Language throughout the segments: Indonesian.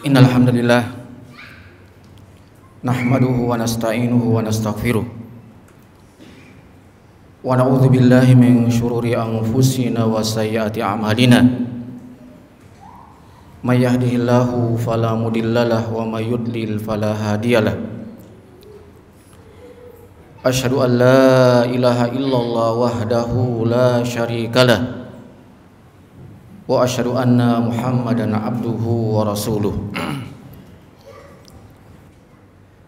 Innal hamdalillah nahmaduhu wa nasta'inuhu wa nastaghfiruh wa na'udzu billahi min syururi anfusina wa sayyiati a'malina may yahdihillahu fala mudhillalah wa may yudlil fala hadiyalah. Asyhadu an la ilaha illallah wahdahu la syarikalah wa asyhadu anna Muhammadan abduhu wa rasuluh.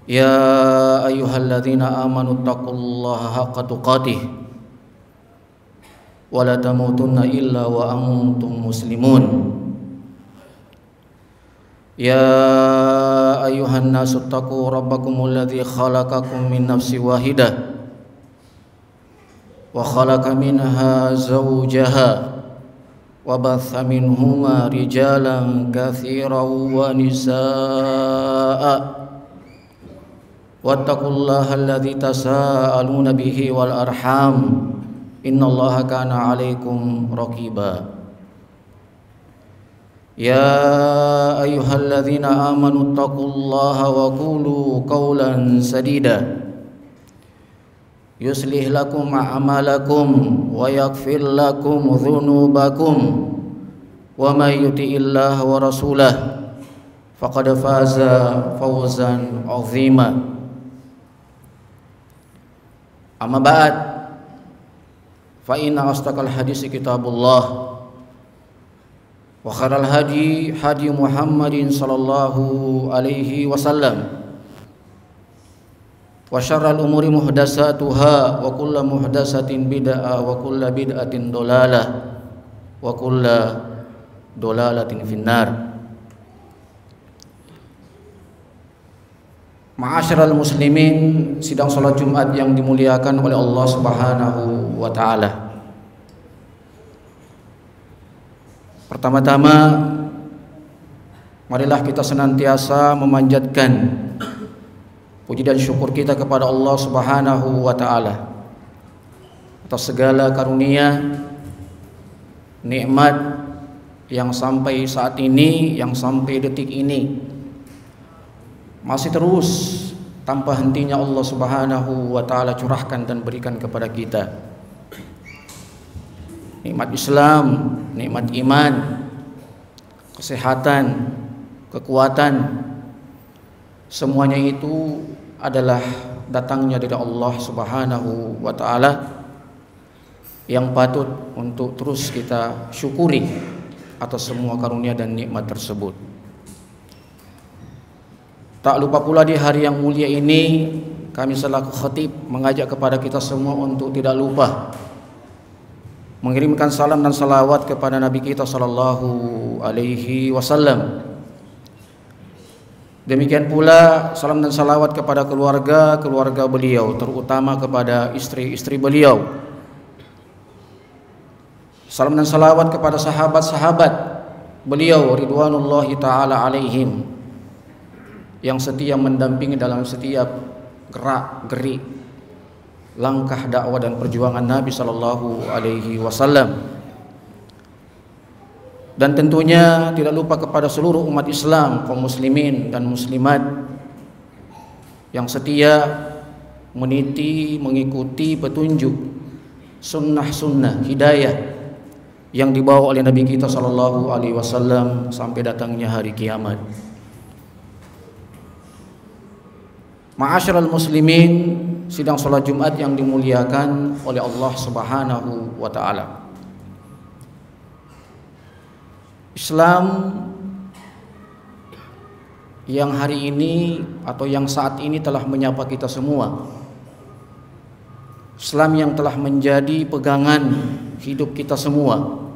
Ya ayyuhalladzina amanu taqullaha haqqa tuqatih wa la tamutunna illa wa antum muslimun. Ya ayyuhan nasu taqu rabbakumul ladzi khalaqakum min nafsin wahidah wa khalaqa minha zawjaha wa batha minhuma rijalan katsiran wa nisaa'a wattaqullaha alladzi tasaaluna bihi wal arham innallaha kana 'alaikum raqiba. Ya ayyuhalladzina amanu taqullaha wa qulu qawlan sadida yuslih lakum a'malakum wa yaghfir lakum dhunubakum wa may yuti'illaha wa rasulahu faqad faza fawzan 'azima. Amma ba'd, fa inna asdaqal hadisi kitabullah wa khairal hadi hadi Muhammadin sallallahu alaihi wasallam wa syarral umuri muhdatsatuha wa kullu muhdatsatin bid'ah wa kullu bid'atin dhalalah wa kullu dhalalatin finnar. Ma'asyiral muslimin, sidang salat Jumat yang dimuliakan oleh Allah Subhanahu wa taala. Pertama-tama, marilah kita senantiasa memanjatkan puji dan syukur kita kepada Allah Subhanahu wa taala atas segala karunia, nikmat yang sampai saat ini, yang sampai detik ini masih terus tanpa hentinya Allah Subhanahu wa taala curahkan dan berikan kepada kita. Nikmat Islam, nikmat iman, kesehatan, kekuatan, semuanya itu adalah datangnya dari Allah Subhanahu wa taala yang patut untuk terus kita syukuri atas semua karunia dan nikmat tersebut. Tak lupa pula di hari yang mulia ini kami selaku khatib mengajak kepada kita semua untuk tidak lupa mengirimkan salam dan salawat kepada Nabi kita sallallahu alaihi wasallam. Demikian pula salam dan salawat kepada keluarga beliau, terutama kepada istri-istri beliau. Salam dan salawat kepada sahabat-sahabat beliau ridwanullahi taala alaihim yang setia mendampingi dalam setiap gerak-gerik langkah dakwah dan perjuangan Nabi sallallahu alaihi wasallam. Dan tentunya tidak lupa kepada seluruh umat Islam, kaum muslimin dan muslimat yang setia meniti, mengikuti petunjuk sunnah-sunnah hidayah yang dibawa oleh Nabi kita sallallahu alaihi wasallam sampai datangnya hari kiamat. Ma'asyiral muslimin, sidang salat Jumat yang dimuliakan oleh Allah Subhanahu wa taala. Islam yang hari ini atau yang saat ini telah menyapa kita semua. Islam yang telah menjadi pegangan hidup kita semua.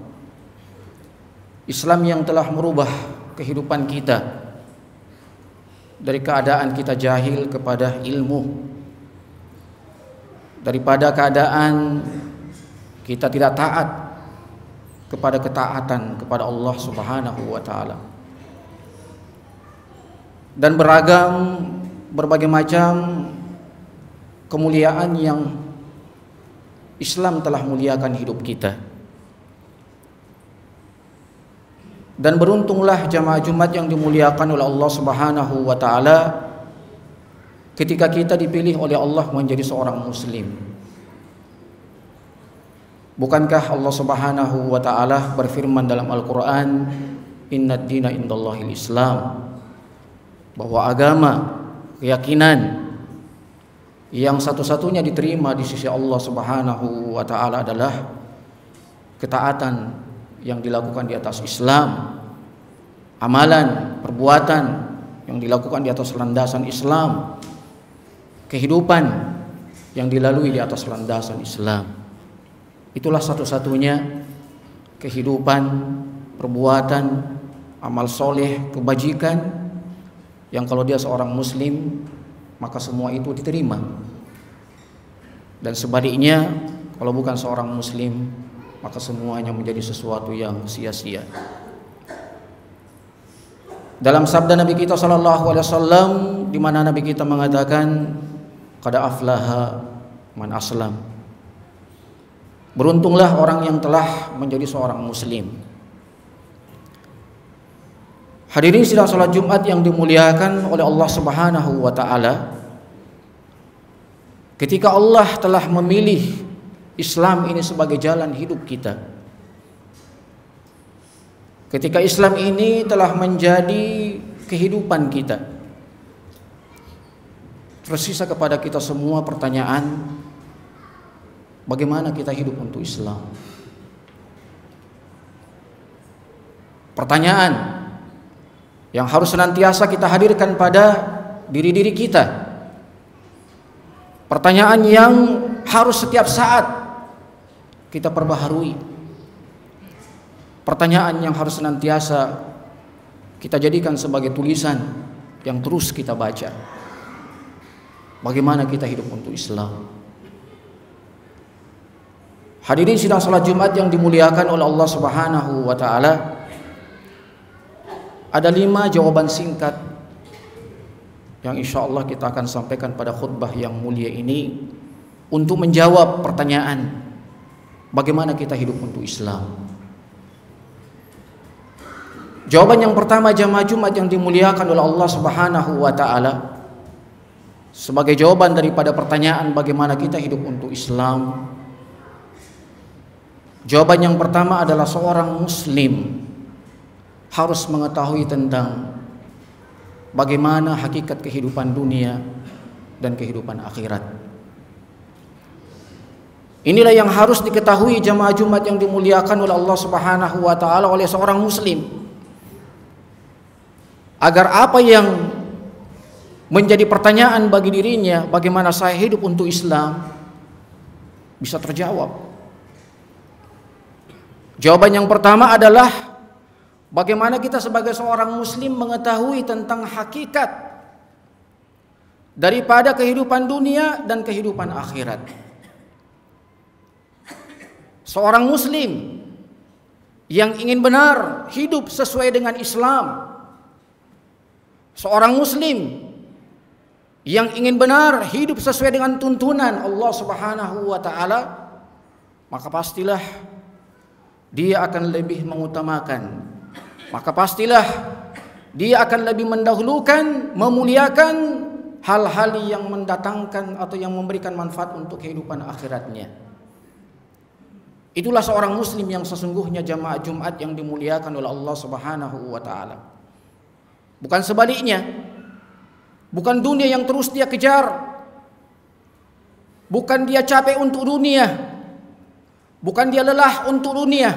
Islam yang telah merubah kehidupan kita dari keadaan kita jahil kepada ilmu, daripada keadaan kita tidak taat kepada ketaatan kepada Allah Subhanahu wa taala. Dan berbagai macam kemuliaan yang Islam telah muliakan hidup kita. Dan beruntunglah jamaah Jumat yang dimuliakan oleh Allah Subhanahu wa taala ketika kita dipilih oleh Allah menjadi seorang muslim. Bukankah Allah Subhanahu wa taala berfirman dalam Al-Qur'an, "Innad dina indallahil Islam," bahwa agama, keyakinan yang satu-satunya diterima di sisi Allah Subhanahu wa taala adalah ketaatan yang dilakukan di atas Islam, amalan, perbuatan yang dilakukan di atas landasan Islam, kehidupan yang dilalui di atas landasan Islam. Itulah satu-satunya kehidupan, perbuatan, amal soleh, kebajikan yang kalau dia seorang muslim maka semua itu diterima. Dan sebaliknya kalau bukan seorang muslim maka semuanya menjadi sesuatu yang sia-sia. Dalam sabda Nabi kita sallallahu alaihi wasallam di mana Nabi kita mengatakan qad aflaha man aslam. Beruntunglah orang yang telah menjadi seorang muslim. Hadirin sidang salat Jumat yang dimuliakan oleh Allah Subhanahu wa taala, ketika Allah telah memilih Islam ini sebagai jalan hidup kita, ketika Islam ini telah menjadi kehidupan kita, tersisa kepada kita semua pertanyaan, bagaimana kita hidup untuk Islam? Pertanyaan yang harus senantiasa kita hadirkan pada diri-diri kita, pertanyaan yang harus setiap saat kita perbaharui, pertanyaan yang harus senantiasa kita jadikan sebagai tulisan yang terus kita baca. Bagaimana kita hidup untuk Islam? Hadirin sidang salat Jumat yang dimuliakan oleh Allah Subhanahu wa taala, ada 5 jawaban singkat yang insya Allah kita akan sampaikan pada khutbah yang mulia ini untuk menjawab pertanyaan bagaimana kita hidup untuk Islam. Jawaban yang pertama jamaah Jumat yang dimuliakan oleh Allah Subhanahu wa taala, sebagai jawaban daripada pertanyaan bagaimana kita hidup untuk Islam, jawaban yang pertama adalah seorang muslim harus mengetahui tentang bagaimana hakikat kehidupan dunia dan kehidupan akhirat. Inilah yang harus diketahui jamaah Jumat yang dimuliakan oleh Allah Subhanahu wa taala oleh seorang muslim, agar apa yang menjadi pertanyaan bagi dirinya, bagaimana saya hidup untuk Islam, bisa terjawab. Jawaban yang pertama adalah bagaimana kita sebagai seorang muslim mengetahui tentang hakikat daripada kehidupan dunia dan kehidupan akhirat. Seorang muslim yang ingin benar hidup sesuai dengan Islam, seorang muslim yang ingin benar hidup sesuai dengan tuntunan Allah Subhanahu wa taala, maka pastilah dia akan lebih mengutamakan, maka pastilah dia akan lebih mendahulukan, memuliakan hal-hal yang mendatangkan atau yang memberikan manfaat untuk kehidupan akhiratnya. Itulah seorang muslim yang sesungguhnya jamaah Jumat yang dimuliakan oleh Allah Subhanahu wa taala. Bukan sebaliknya. Bukan dunia yang terus dia kejar. Bukan dia capek untuk dunia. Bukan dia lelah untuk dunia.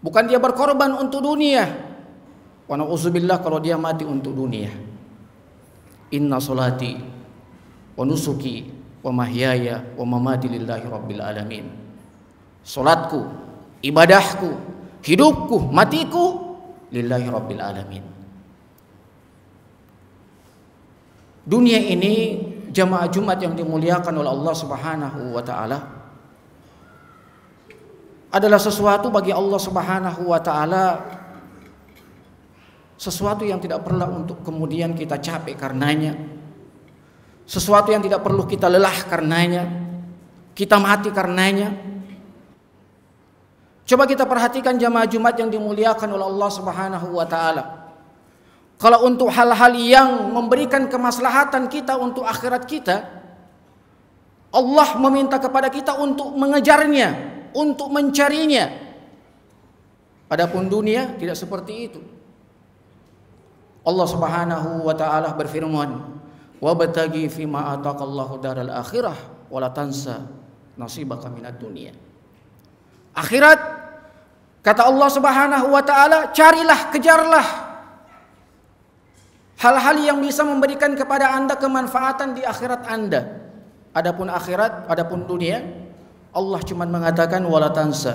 Bukan dia berkorban untuk dunia. Wa na'udzubillah kalau dia mati untuk dunia. Inna salati wa nusuki wa mahyaya wa mamati lillahi rabbil alamin. Salatku, ibadahku, hidupku, matiku lillahi rabbil alamin. Dunia ini jamaah Jumat yang dimuliakan oleh Allah Subhanahu wa taala adalah sesuatu bagi Allah Subhanahu wa taala, sesuatu yang tidak perlu untuk kemudian kita capek karenanya, sesuatu yang tidak perlu kita lelah karenanya, kita mati karenanya. Coba kita perhatikan jamaah Jumat yang dimuliakan oleh Allah Subhanahu wa taala. Kalau untuk hal-hal yang memberikan kemaslahatan kita untuk akhirat kita, Allah meminta kepada kita untuk mengejarnya, untuk mencarinya. Adapun dunia tidak seperti itu. Allah Subhanahu wa taala berfirman, "Wabtaghi fima ataqallahu daral akhirah wa la tansa nasibaka minad dunya." Akhirat, kata Allah Subhanahu wa taala, carilah, kejarlah hal-hal yang bisa memberikan kepada Anda kemanfaatan di akhirat Anda. Adapun akhirat, adapun dunia, Allah cuma mengatakan wala tansa,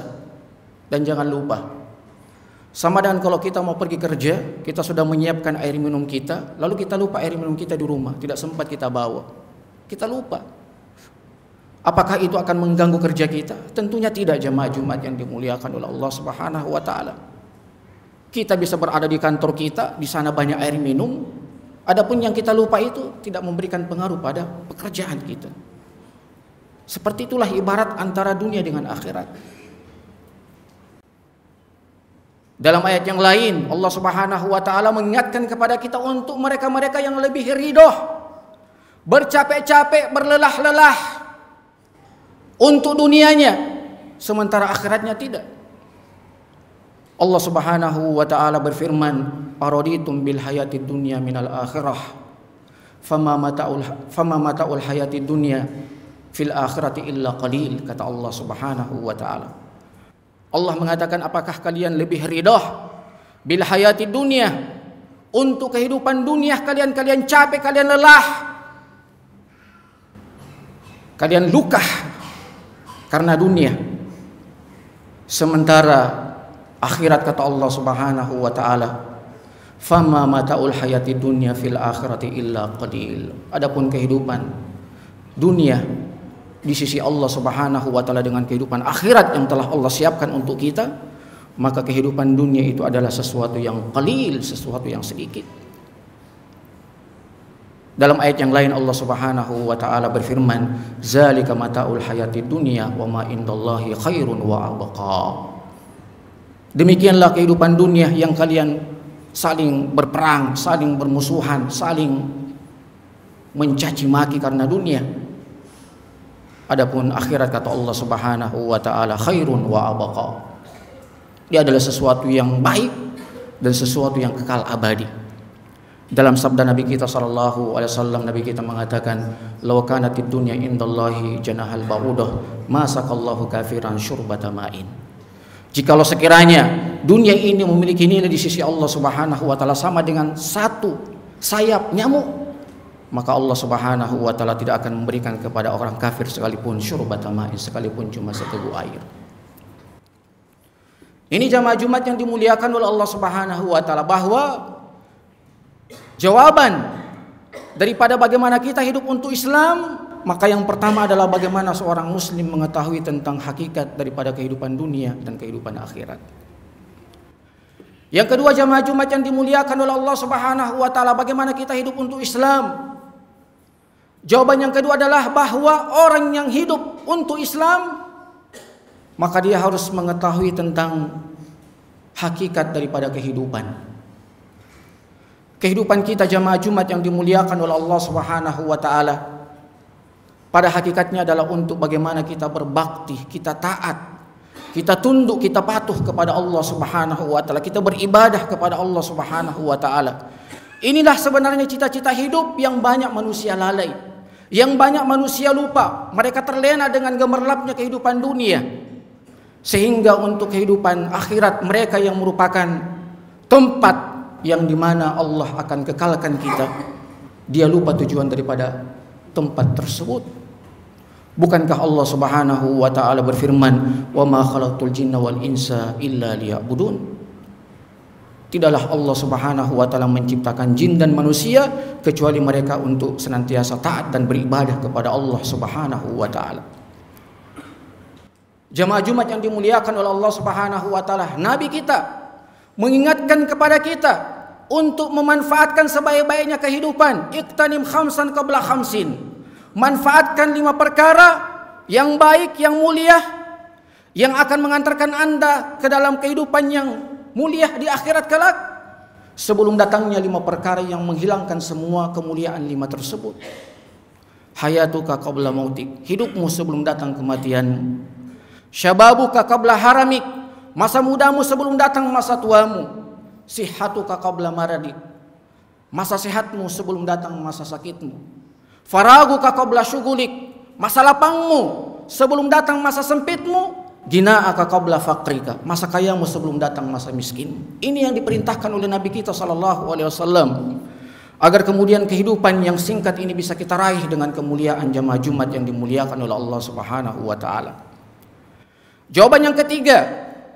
dan jangan lupa. Sama dengan kalau kita mau pergi kerja, kita sudah menyiapkan air minum kita, lalu kita lupa air minum kita di rumah, tidak sempat kita bawa. Kita lupa. Apakah itu akan mengganggu kerja kita? Tentunya tidak, jamaah Jumat yang dimuliakan oleh Allah Subhanahu wa taala. Kita bisa berada di kantor kita, di sana banyak air minum. Adapun yang kita lupa itu tidak memberikan pengaruh pada pekerjaan kita. Seperti itulah ibarat antara dunia dengan akhirat. Dalam ayat yang lain, Allah Subhanahu wa taala mengingatkan kepada kita untuk mereka-mereka yang lebih ridho, bercapek-capek, berlelah-lelah untuk dunianya, sementara akhiratnya tidak. Allah Subhanahu wa taala berfirman, "Araditum bil hayatid dunya minal akhirah, fama mata'ul hayatid dunya fil akhirati illa qalil," kata Allah Subhanahu wa taala. Allah mengatakan, apakah kalian lebih ridha bil hayatid dunya, untuk kehidupan dunia kalian capek, kalian lelah, kalian luka karena dunia, sementara akhirat, kata Allah Subhanahu wa taala, fama mata'ul hayati dunya fil akhirati illa qalil. Adapun kehidupan dunia di sisi Allah Subhanahu wa taala dengan kehidupan akhirat yang telah Allah siapkan untuk kita, maka kehidupan dunia itu adalah sesuatu yang qalil, sesuatu yang sedikit. Dalam ayat yang lain Allah Subhanahu wa taala berfirman, "Zalika mata'ul hayati dunya wa ma indallahi khairun wa abqa." Demikianlah kehidupan dunia yang kalian saling berperang, saling bermusuhan, saling mencaci maki karena dunia. Adapun akhirat, kata Allah Subhanahu wa taala, khairun wa abqa. Dia adalah sesuatu yang baik dan sesuatu yang kekal abadi. Dalam sabda Nabi kita sallallahu alaihi wasallam, Nabi kita mengatakan, "Law kanatid dunya indallahi janahal ba'udah, ma saqallahu kafiran syurbata ma'in." Jikalau sekiranya dunia ini memiliki nilai di sisi Allah Subhanahu wa taala sama dengan satu sayap nyamuk, maka Allah Subhanahu wa taala tidak akan memberikan kepada orang kafir sekalipun syurbata ma'in, sekalipun cuma seteguk air. Ini jamaah Jumat yang dimuliakan oleh Allah Subhanahu wa taala, bahwa jawaban daripada bagaimana kita hidup untuk Islam, maka yang pertama adalah bagaimana seorang muslim mengetahui tentang hakikat daripada kehidupan dunia dan kehidupan akhirat. Yang kedua, jamaah Jumat yang dimuliakan oleh Allah Subhanahu wa taala, bagaimana kita hidup untuk Islam. Jawaban yang kedua adalah bahwa orang yang hidup untuk Islam, maka dia harus mengetahui tentang hakikat daripada kehidupan. Kehidupan kita jamaah Jumat yang dimuliakan oleh Allah Subhanahu wa taala, pada hakikatnya adalah untuk bagaimana kita berbakti, kita taat, kita tunduk, kita patuh kepada Allah Subhanahu wa taala, kita beribadah kepada Allah Subhanahu wa taala. Inilah sebenarnya cita-cita hidup yang banyak manusia lalai, yang banyak manusia lupa. Mereka terlena dengan gemerlapnya kehidupan dunia, sehingga untuk kehidupan akhirat mereka yang merupakan tempat yang dimana Allah akan kekalkan kita, dia lupa tujuan daripada tempat tersebut. Bukankah Allah Subhanahu wa taala berfirman, "Wa ma khalaqtul jinna wal insa illa liya'budun." Tidaklah Allah Subhanahu wa taala menciptakan jin dan manusia kecuali mereka untuk senantiasa taat dan beribadah kepada Allah Subhanahu wa taala. Jamaah Jumat yang dimuliakan oleh Allah Subhanahu wa taala, Nabi kita mengingatkan kepada kita untuk memanfaatkan sebaik-baiknya kehidupan. Iqtanim khamsan qabla khamsin. Manfaatkan 5 perkara yang baik, yang mulia, yang akan mengantarkan Anda ke dalam kehidupan yang mulia di akhirat kelak. Sebelum datangnya 5 perkara yang menghilangkan semua kemuliaan 5 tersebut. Hayatuka qabla mautik, hidupmu sebelum datang kematianmu. Syababuka qabla haramik, masa mudamu sebelum datang masa tuamu. Sihhatuka qabla maradik, masa sehatmu sebelum datang masa sakitmu. Faraguka qabla syugulik, masa lapangmu sebelum datang masa sempitmu. Gina'aka qabla faqrika, masa kayamu sebelum datang masa miskin. Ini yang diperintahkan oleh Nabi kita SAW, agar kemudian kehidupan yang singkat ini bisa kita raih dengan kemuliaan jamaah Jumat yang dimuliakan oleh Allah Subhanahu wa taala. Jawaban yang ketiga,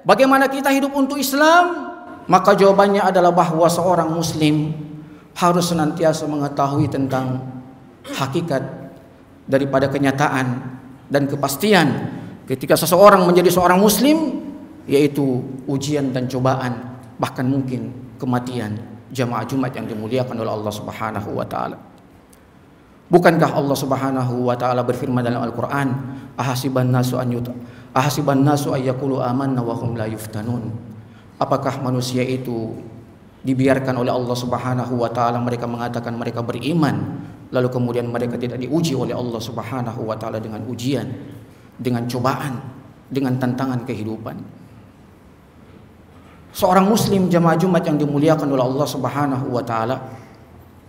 bagaimana kita hidup untuk Islam? Maka jawabannya adalah bahwa seorang muslim harus senantiasa mengetahui tentang hakikat daripada kenyataan dan kepastian ketika seseorang menjadi seorang muslim, yaitu ujian dan cobaan, bahkan mungkin kematian jamaah Jumat yang dimuliakan oleh Allah Subhanahu wa taala. Bukankah Allah Subhanahu wa taala berfirman dalam Al-Qur'an, ahasiban nasu ayyaqulu amanna wa hum la yuftanun. Apakah manusia itu dibiarkan oleh Allah Subhanahu wa taala mereka mengatakan mereka beriman, lalu kemudian mereka tidak diuji oleh Allah Subhanahu wa taala dengan ujian, dengan cobaan, dengan tantangan kehidupan. Seorang muslim jamaah Jumat yang dimuliakan oleh Allah Subhanahu wa taala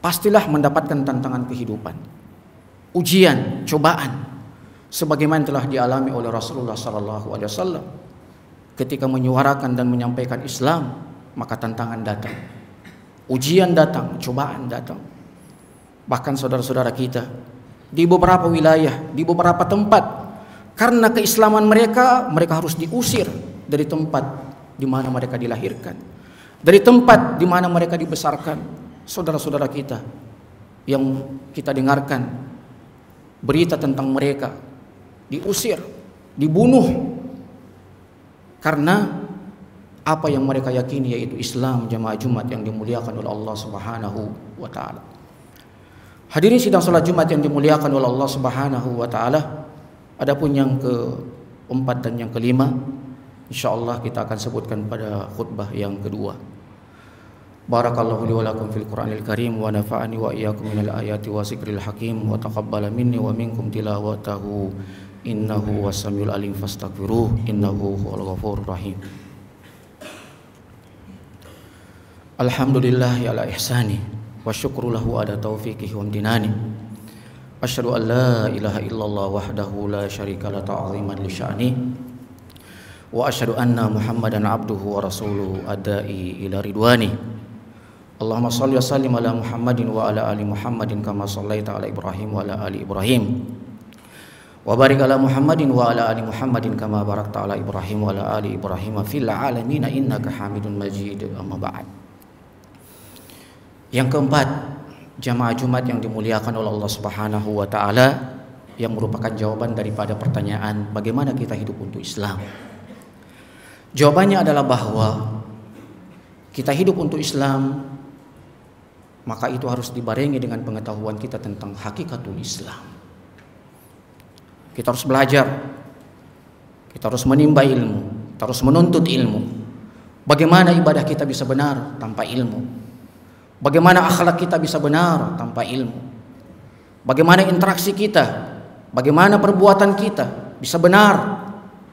pastilah mendapatkan tantangan kehidupan, ujian, cobaan, sebagaimana telah dialami oleh Rasulullah sallallahu alaihi wasallam ketika menyuarakan dan menyampaikan Islam. Maka tantangan datang, ujian datang, cobaan datang. Bahkan saudara-saudara kita di beberapa wilayah, di beberapa tempat, karena keislaman mereka harus diusir dari tempat di mana mereka dilahirkan, dari tempat di mana mereka dibesarkan. Saudara-saudara kita yang kita dengarkan berita tentang mereka diusir, dibunuh karena apa yang mereka yakini, yaitu Islam, jamaah Jumat yang dimuliakan oleh Allah Subhanahu wa taala. Hadirin sidang salat Jumat yang dimuliakan oleh Allah Subhanahu wa taala. Adapun yang keempat dan yang kelima, insyaallah kita akan sebutkan pada khutbah yang kedua. Barakallahu li wa lakum fil Qur'anil Karim wa nafa'ani wa iyyakum minal ayati wa zikril hakim wa taqabbala minni wa minkum tilawatahu innahu was-samiul alim fastaghfiruh innahu huwal ghafurur rahim. Alhamdulillahi ala ihsani wa syukru lahu ala taufiqihi wa amtinani. Asyhadu an la ilaha illallah wahdahu la syarika la ta'ziman li sya'ni wa asyhadu anna Muhammadan abduhu wa rasuluhu adai ila ridwani. Allahumma shalli wa sallim ala Muhammadin wa ala ali Muhammadin kama shallaita ala Ibrahim wa ala ali Ibrahim wa barik ala Muhammadin wa ala ali Muhammadin kama barakta ala Ibrahim wa ala ali Ibrahim fil alamin innaka Hamidun Majid. Amma ba'd. Yang keempat, jamaah Jumat yang dimuliakan oleh Allah Subhanahu wa taala, yang merupakan jawaban daripada pertanyaan bagaimana kita hidup untuk Islam. Jawabannya adalah bahwa kita hidup untuk Islam, maka itu harus dibarengi dengan pengetahuan kita tentang hakikatul Islam. Kita harus belajar, kita harus menimba ilmu, kita harus menuntut ilmu. Bagaimana ibadah kita bisa benar tanpa ilmu? Bagaimana akhlak kita bisa benar tanpa ilmu? Bagaimana interaksi kita, bagaimana perbuatan kita bisa benar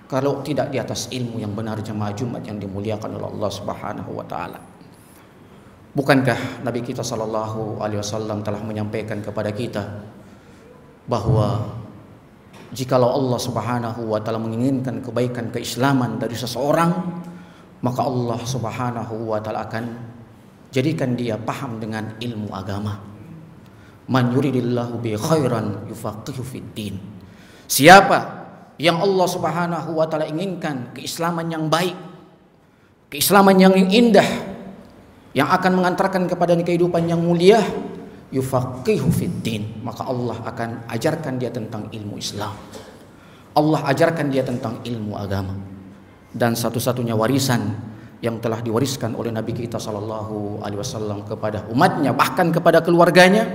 kalau tidak di atas ilmu yang benar, jamaah Jumat yang dimuliakan oleh Allah Subhanahu wa taala. Bukankah Nabi kita sallallahu alaihi wasallam telah menyampaikan kepada kita bahwa jikalau Allah Subhanahu wa taala menginginkan kebaikan keislaman dari seseorang, maka Allah Subhanahu wa taala akan jadikan dia paham dengan ilmu agama. Man yuridillahu bi khairan yufaqihu fid din. Siapa yang Allah Subhanahu wa taala inginkan keislaman yang baik, keislaman yang indah, yang akan mengantarkan kepada kehidupan yang mulia, yufaqihu fid din, maka Allah akan ajarkan dia tentang ilmu Islam. Allah ajarkan dia tentang ilmu agama. Dan satu-satunya warisan yang telah diwariskan oleh Nabi kita sallallahu alaihi wasallam kepada umatnya, bahkan kepada keluarganya,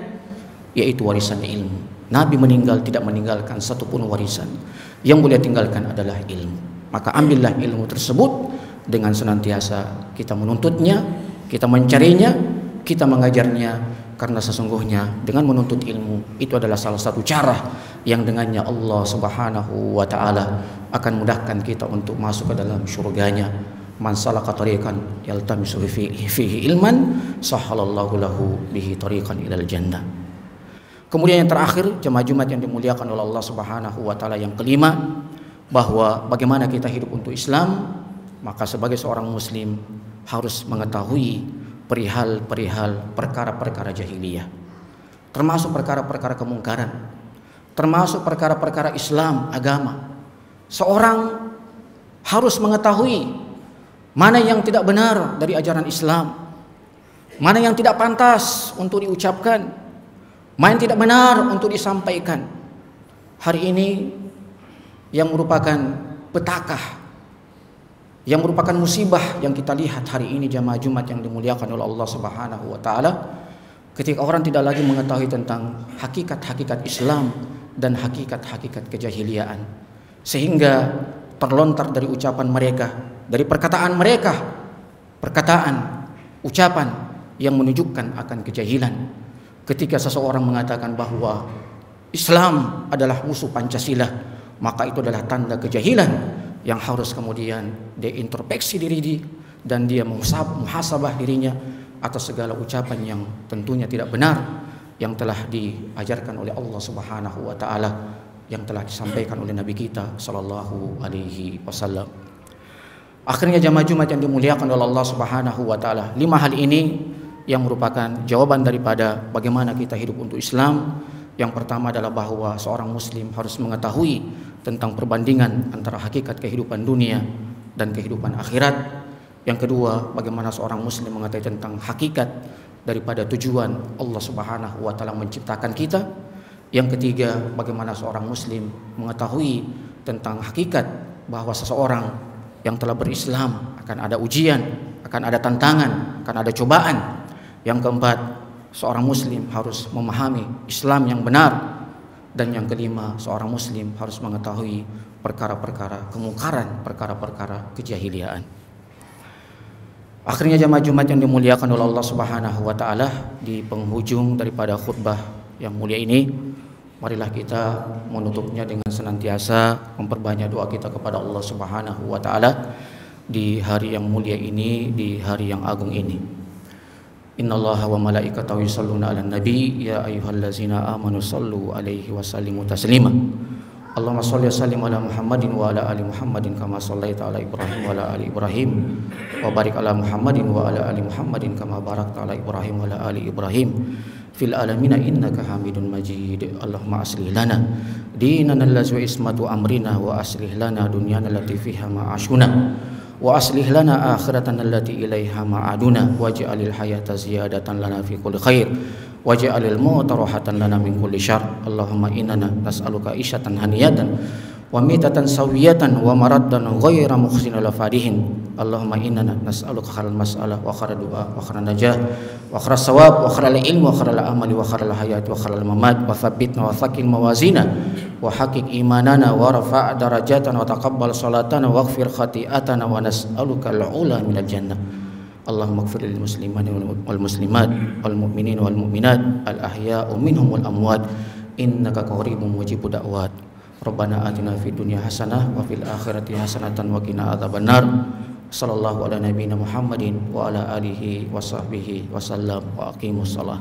yaitu warisan ilmu. Nabi meninggal tidak meninggalkan satupun warisan. Yang beliau tinggalkan adalah ilmu. Maka ambillah ilmu tersebut dengan senantiasa kita menuntutnya, kita mencarinya, kita mengajarnya, karena sesungguhnya dengan menuntut ilmu itu adalah salah satu cara yang dengannya Allah Subhanahu wa taala akan mudahkan kita untuk masuk ke dalam surganya. Man salaka tariqan yaltamisu fihi ilman sahhalallahu lahu bihi tariqan ilal jannah. Kemudian yang terakhir, jemaah Jumat yang dimuliakan oleh Allah Subhanahu wa taala, yang kelima, bahwa bagaimana kita hidup untuk Islam. Maka sebagai seorang muslim harus mengetahui perihal perkara-perkara jahiliyah, termasuk perkara-perkara kemungkaran, termasuk perkara-perkara Islam agama. Seorang harus mengetahui mana yang tidak benar dari ajaran Islam, mana yang tidak pantas untuk diucapkan, mana yang tidak benar untuk disampaikan. Hari ini yang merupakan petaka, yang merupakan musibah yang kita lihat hari ini jamaah Jumat yang dimuliakan oleh Allah Subhanahu wa taala, ketika orang tidak lagi mengetahui tentang hakikat-hakikat Islam dan hakikat-hakikat kejahiliaan, sehingga terlontar dari ucapan mereka, dari perkataan mereka, perkataan, ucapan yang menunjukkan akan kejahilan. Ketika seseorang mengatakan bahwa Islam adalah musuh Pancasila, maka itu adalah tanda kejahilan yang harus kemudian dia introspeksi diri dan dia muhasabah dirinya atas segala ucapan yang tentunya tidak benar yang telah diajarkan oleh Allah Subhanahu wa taala, yang telah disampaikan oleh Nabi kita sallallahu alaihi wasallam. Akhirnya jamaah Jumat yang dimuliakan oleh Allah Subhanahu wa taala, 5 hal ini yang merupakan jawaban daripada bagaimana kita hidup untuk Islam. Yang pertama adalah bahwa seorang muslim harus mengetahui tentang perbandingan antara hakikat kehidupan dunia dan kehidupan akhirat. Yang kedua, bagaimana seorang muslim mengetahui tentang hakikat daripada tujuan Allah Subhanahu wa taala menciptakan kita. Yang ketiga, bagaimana seorang muslim mengetahui tentang hakikat bahwa seseorang yang telah berislam akan ada ujian, akan ada tantangan, akan ada cobaan. Yang keempat, seorang muslim harus memahami Islam yang benar. Dan yang kelima, seorang muslim harus mengetahui perkara-perkara kemungkaran, perkara-perkara kejahiliaan. Akhirnya jamaah Jumat yang dimuliakan oleh Allah Subhanahu wa taala, di penghujung daripada khutbah yang mulia ini, marilah kita menutupnya dengan senantiasa memperbanyak doa kita kepada Allah Subhanahu wa taala di hari yang mulia ini, di hari yang agung ini. Innallaha wa malaikatahu yusholluna 'alan nabi ya ayyuhallazina amanu shallu 'alaihi wa sallimu taslima. Allahumma shalli wa sallim ala Muhammadin wa ala ali Muhammadin kama shallaita ala Ibrahim wa ala ali Ibrahim wa barik ala Muhammadin wa ala ali Muhammadin kama barakta ala Ibrahim wa ala ali Ibrahim fil alamin innaka Hamidun Majid. Allahumma aslih lana dinana allazi wa ismatu amrina wa aslih lana dunyana allati fiha ma'ashuna wa aslih lana akhiratana allati ilaiha ma'aduna waj'alil hayata ziyadatan lana fi kulli khair waj'alil mauta rahatan lana min kulli syarr. Allahumma innana nas'aluka isyatan haniyatan wa mitatan sawiyatan wa maraddan ghaira mukhsin la fadihin. Allahumma innana nas'aluka khairal mas'alah wa khairal du'a wa khairan najah wa khairal sawab wa khairal ilmi wa khairal amali wa khairal hayat wa khairal mamat wa thabbitna wa thaqil mawazina wa haqiq imanana wa rafa' darajatan wa taqabbal salatana wa ighfir khati'atana wa nas'aluka al-'ula minal jannah. Allahumma ighfir lil muslimina wal muslimat wal mu'minina wal mu'minat al ahya'u minhum wal amwat innaka qaribun mujibud da'wat. Rabbana atina fid dunya hasanah wa fil akhirati hasanatan wa qina adzabannar. Sallallahu ala nabiyyina Muhammadin wa ala alihi wa sahbihi wa sallam wa aqimus shalah.